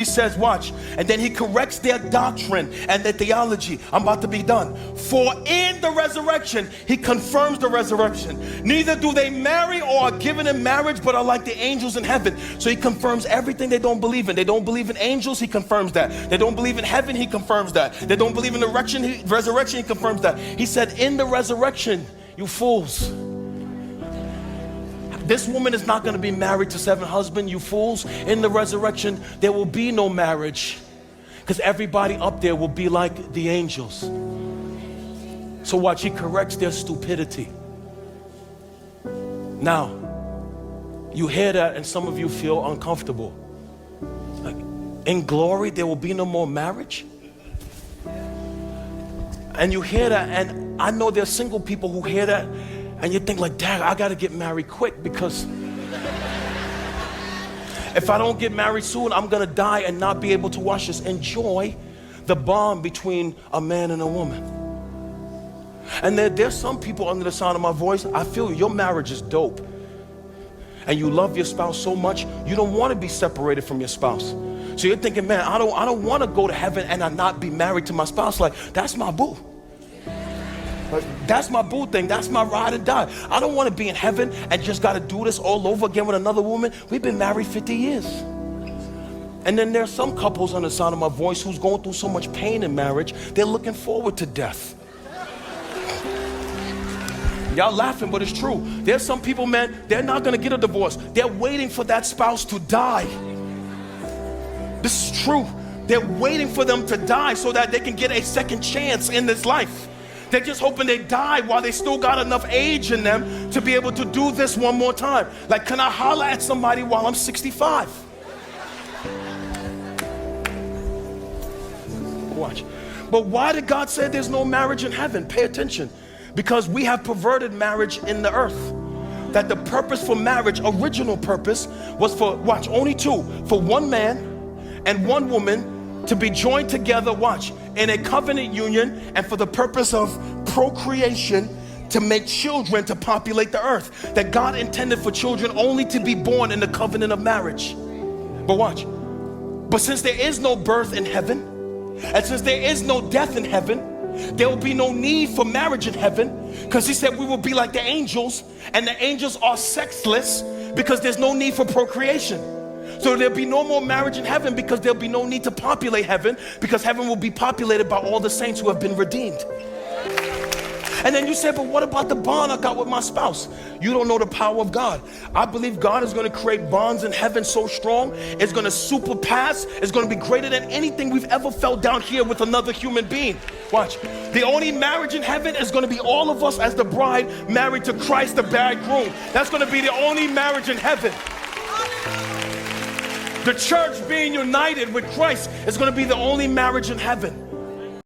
He says, watch, and then he corrects their doctrine and their theology. I'm about to be done. For in the resurrection, he confirms the resurrection. Neither do they marry or are given in marriage, but are like the angels in heaven. So he confirms everything they don't believe in. They don't believe in angels, he confirms that. They don't believe in heaven, he confirms that. They don't believe in the resurrection, he confirms that. He said, in the resurrection, you fools. This woman is not going to be married to 7 husbands, you fools. In the resurrection, there will be no marriage because everybody up there will be like the angels. So watch, he corrects their stupidity. Now, you hear that and some of you feel uncomfortable. Like, in glory, there will be no more marriage? And you hear that, and I know there's single people who hear that, and you think like, dad, I gotta get married quick because if I don't get married soon, I'm gonna die and not be able to watch this. Enjoy the bond between a man and a woman. And there's some people under the sound of my voice, I feel your marriage is dope. And you love your spouse so much, you don't wanna be separated from your spouse. So you're thinking, man, I don't wanna go to heaven and I not be married to my spouse. Like, that's my boo. That's my boo thing. That's my ride or die. I don't want to be in heaven and just got to do this all over again with another woman. We've been married 50 years. And then there's some couples on the sound of my voice who's going through so much pain in marriage, they're looking forward to death. Y'all laughing, but it's true. There's some people, man, they're not going to get a divorce. They're waiting for that spouse to die. This is true. They're waiting for them to die so that they can get a second chance in this life. They're just hoping they die while they still got enough age in them to be able to do this one more time. Like, can I holler at somebody while I'm 65? Watch. But why did God say there's no marriage in heaven? Pay attention. Because we have perverted marriage in the earth. That the purpose for marriage, original purpose, was for, watch, only 2. For one man and one woman to be joined together, watch, in a covenant union, and for the purpose of procreation, to make children to populate the earth. That God intended for children only to be born in the covenant of marriage. But watch, but since there is no birth in heaven, and since there is no death in heaven, there will be no need for marriage in heaven, because he said we will be like the angels, and the angels are sexless because there's no need for procreation. So there'll be no more marriage in heaven because there'll be no need to populate heaven, because heaven will be populated by all the saints who have been redeemed. And then you say, but what about the bond I got with my spouse? You don't know the power of God. I believe God is going to create bonds in heaven so strong, it's going to surpass, it's going to be greater than anything we've ever felt down here with another human being. Watch. The only marriage in heaven is going to be all of us as the bride married to Christ, the bridegroom. That's going to be the only marriage in heaven. The church being united with Christ is going to be the only marriage in heaven.